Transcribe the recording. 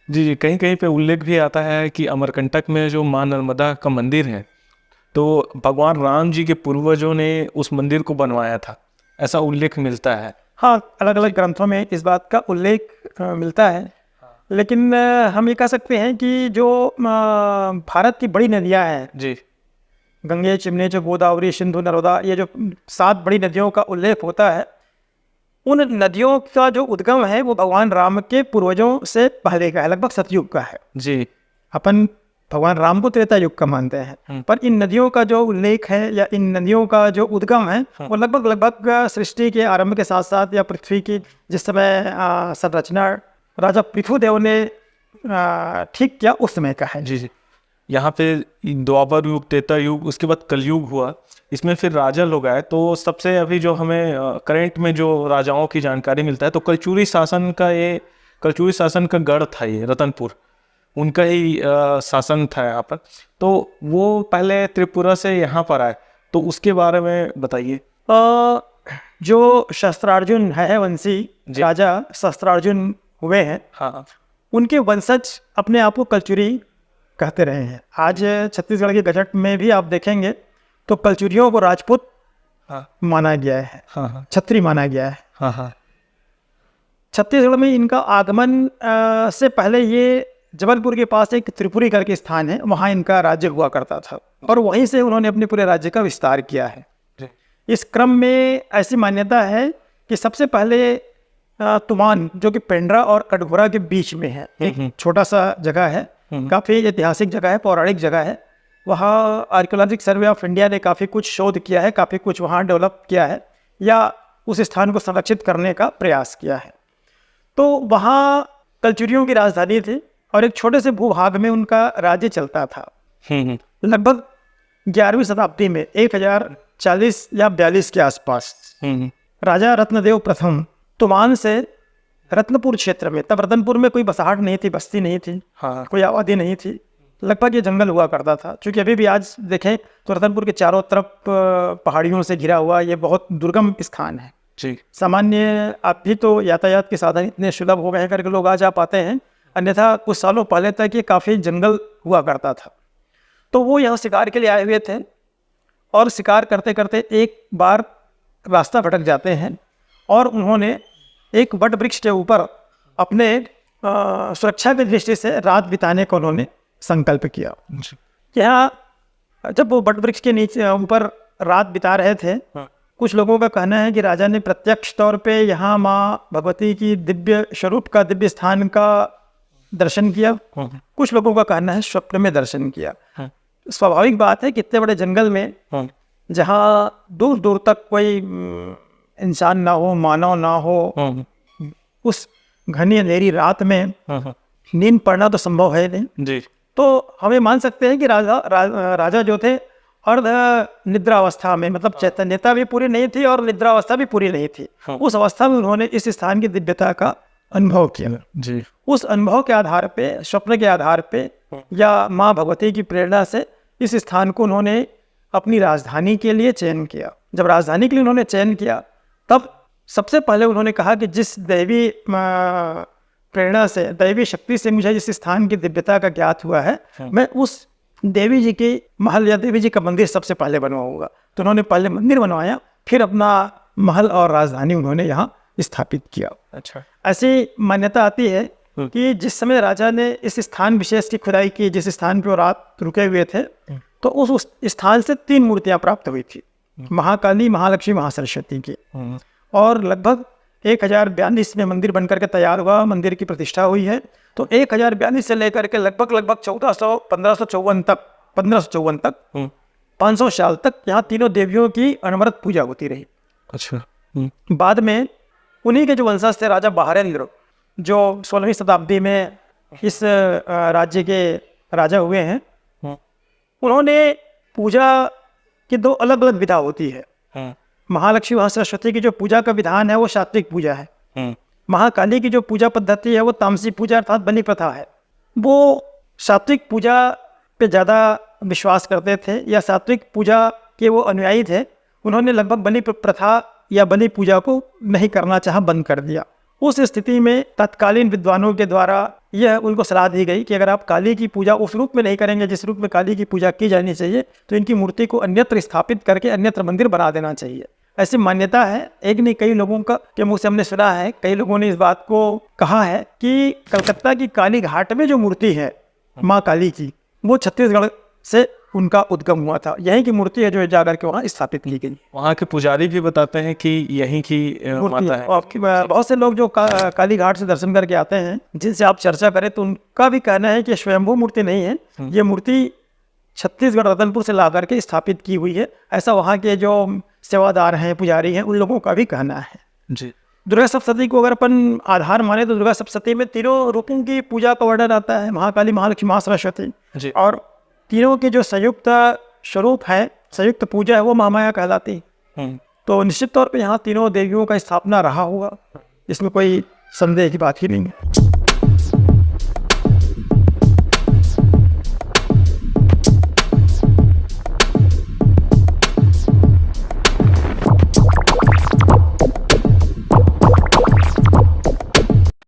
जी जी, कहीं कहीं पे उल्लेख भी आता है कि अमरकंटक में जो माँ नर्मदा का मंदिर है, तो भगवान राम जी के पूर्वजों ने उस मंदिर को बनवाया था, ऐसा उल्लेख मिलता है। हाँ, अलग अलग ग्रंथों में इस बात का उल्लेख मिलता है। लेकिन हम ये कह सकते हैं कि जो भारत की बड़ी नदियाँ हैं, जी गंगे, यमुना, जो गोदावरी, सिंधु, नर्मदा, ये जो 7 बड़ी नदियों का उल्लेख होता है, उन नदियों का जो उद्गम है वो भगवान राम के पूर्वजों से पहले का है, लगभग सतयुग का है। जी। अपन भगवान राम को त्रेता युग का मानते हैं, पर इन नदियों का जो उल्लेख है या इन नदियों का जो उद्गम है वो लगभग लगभग सृष्टि के आरंभ के साथ साथ या पृथ्वी की जिस समय संरचना राजा पृथुदेव ने ठीक किया उस समय का है। जी जी, यहाँ पे द्वापर युग, त्रेता युग, उसके बाद कलयुग हुआ, इसमें फिर राजा लोग आए। तो सबसे अभी जो हमें करंट में जो राजाओं की जानकारी मिलता है, तो कलचुरी शासन का गढ़ था ये रतनपुर, उनका ही शासन था यहाँ पर। तो वो पहले त्रिपुरा से यहाँ पर आए, तो उसके बारे में बताइए। जो शस्त्रार्जुन है वंशी राजा शस्त्रार्जुन हुए हैं, हाँ उनके वंशज अपने आप को कलचुरी कहते रहे हैं। आज छत्तीसगढ़ के गजट में भी आप देखेंगे तो कलचुरियों को राजपूत माना गया है, छत्री माना गया है। छत्तीसगढ़ में इनका आगमन से पहले ये जबलपुर के पास एक त्रिपुरी करके स्थान है, वहाँ इनका राज्य हुआ करता था और वहीं से उन्होंने अपने पूरे राज्य का विस्तार किया है। इस क्रम में ऐसी मान्यता है कि सबसे पहले तुमान, जो कि पेंड्रा और कटघोरा के बीच में है, एक छोटा सा जगह है, काफ़ी ऐतिहासिक जगह है, पौराणिक जगह है। वहाँ आर्कियोलॉजिक सर्वे ऑफ इंडिया ने काफ़ी कुछ शोध किया है, काफ़ी कुछ वहाँ डेवलप किया है या उस स्थान को संरक्षित करने का प्रयास किया है। तो वहाँ कलचुरियों की राजधानी थी और एक छोटे से भूभाग में उनका राज्य चलता था। लगभग 11वीं शताब्दी में 1040 या 42 के आसपास राजा रत्नदेव प्रथम तुमान से रत्नपुर क्षेत्र में, तब रतनपुर में कोई बसाहट नहीं थी, बस्ती नहीं थी, कोई आबादी नहीं थी, लगभग ये जंगल हुआ करता था। क्योंकि अभी भी आज देखें तो रतनपुर के चारों तरफ पहाड़ियों से घिरा हुआ ये बहुत दुर्गम स्थान है। जी। सामान्य आप भी तो यातायात के साधन इतने सुलभ हो गए हैं करके लोग आ जा पाते हैं, अन्यथा कुछ सालों पहले तक ये काफ़ी जंगल हुआ करता था। तो वो यहाँ शिकार के लिए आए हुए थे और शिकार करते करते एक बार रास्ता भटक जाते हैं और उन्होंने एक वट वृक्ष के ऊपर अपने सुरक्षा की दृष्टि से रात बिताने का उन्होंने संकल्प किया। यहाँ जब वो वट वृक्ष के नीचे ऊपर रात बिता रहे थे, कुछ लोगों का कहना है कि राजा ने प्रत्यक्ष तौर पे यहाँ माँ भगवती की दिव्य स्वरूप का, दिव्य स्थान का दर्शन किया। कुछ लोगों का कहना है स्वप्न में दर्शन किया। स्वाभाविक बात है कि इतने बड़े जंगल में जहाँ दूर दूर तक कोई इंसान ना हो, मानव ना हो, उस घनी अंधेरी रात में नींद पड़ना तो संभव है नहीं जी। तो हमें मान सकते हैं कि राजा जो थे अर्ध निद्रावस्था में, मतलब चैतन्यता भी पूरी नहीं थी और निद्रावस्था भी पूरी नहीं थी। उस अवस्था में उन्होंने इस स्थान की दिव्यता का अनुभव किया। जी। उस अनुभव के आधार पे, स्वप्न के आधार पे या माँ भगवती की प्रेरणा से इस स्थान को उन्होंने अपनी राजधानी के लिए चयन किया। जब राजधानी के लिए उन्होंने चयन किया तब सबसे पहले उन्होंने कहा कि जिस दैवी प्रेरणा से, दैवी शक्ति से मुझे जिस स्थान की दिव्यता का ज्ञात हुआ है, मैं उस देवी जी के महल या देवी जी का मंदिर सबसे पहले बनवाऊंगा। तो उन्होंने पहले मंदिर बनवाया, फिर अपना महल और राजधानी उन्होंने यहाँ स्थापित किया। अच्छा। ऐसी मान्यता आती है कि जिस समय राजा ने इस स्थान विशेष की खुदाई की, जिस स्थान पर रात रुके हुए थे, तो उस स्थान से 3 मूर्तियां प्राप्त हुई थी, महाकाली, महालक्ष्मी, महासरस्वती की। और लगभग 1042 में मंदिर बनकर के तैयार हुआ, मंदिर की प्रतिष्ठा हुई है। तो 1042 से लेकर के लगभग 1554 तक 500 साल तक यहाँ तीनों देवियों की अनवरत पूजा होती रही। अच्छा। बाद में उन्हीं के जो वंशज थे, राजा बहारेंद्र, जो 16वीं शताब्दी में इस राज्य के राजा हुए हैं, उन्होंने पूजा की 2 अलग अलग विधा होती है। महालक्ष्मी, महासरस्वती की जो पूजा का विधान है वो सात्विक पूजा है। महाकाली की जो पूजा पद्धति है वो तामसी पूजा अर्थात बलि प्रथा है। वो सात्विक पूजा पे ज़्यादा विश्वास करते थे या सात्विक पूजा के वो अनुयायी थे। उन्होंने लगभग बलि प्रथा या बलि पूजा को नहीं करना चाहा, बंद कर दिया। उस स्थिति में तत्कालीन विद्वानों के द्वारा यह उनको सलाह दी गई कि अगर आप काली की पूजा उस रूप में नहीं करेंगे जिस रूप में काली की पूजा की जानी चाहिए, तो इनकी मूर्ति को अन्यत्र स्थापित करके अन्यत्र मंदिर बना देना चाहिए। ऐसी मान्यता है, एक नहीं कई लोगों का के मुँह से हमने सुना है, कई लोगों ने इस बात को कहा है कि कलकत्ता की काली घाट में जो मूर्ति है माँ काली की, वो छत्तीसगढ़ से उनका उद्गम हुआ था। यहीं की मूर्ति है जो जाकर के वहाँ स्थापित की गई। वहाँ के पुजारी भी बताते हैं कि यहीं की माता है। और बहुत से लोग जो काली घाट से दर्शन करके आते हैं, जिनसे आप चर्चा करें तो उनका भी कहना है कि स्वयंभू मूर्ति नहीं है, ये मूर्ति छत्तीसगढ़ रतनपुर से ला करके स्थापित की हुई है। ऐसा वहाँ के जो सेवादार हैं, पुजारी हैं, उन लोगों का भी कहना है जी। दुर्गा सप्तशती को अगर अपन आधार माने तो दुर्गा सप्तशती में तीनों रूपों की पूजा का वर्णन आता है, महाकाली, महालक्ष्मी, महासरस्वती। और तीनों के जो संयुक्त स्वरूप है, संयुक्त पूजा है, वो महामाया कहलाती। तो निश्चित तौर पे यहाँ तीनों देवियों का स्थापना रहा होगा, इसमें कोई संदेह की बात ही नहीं है।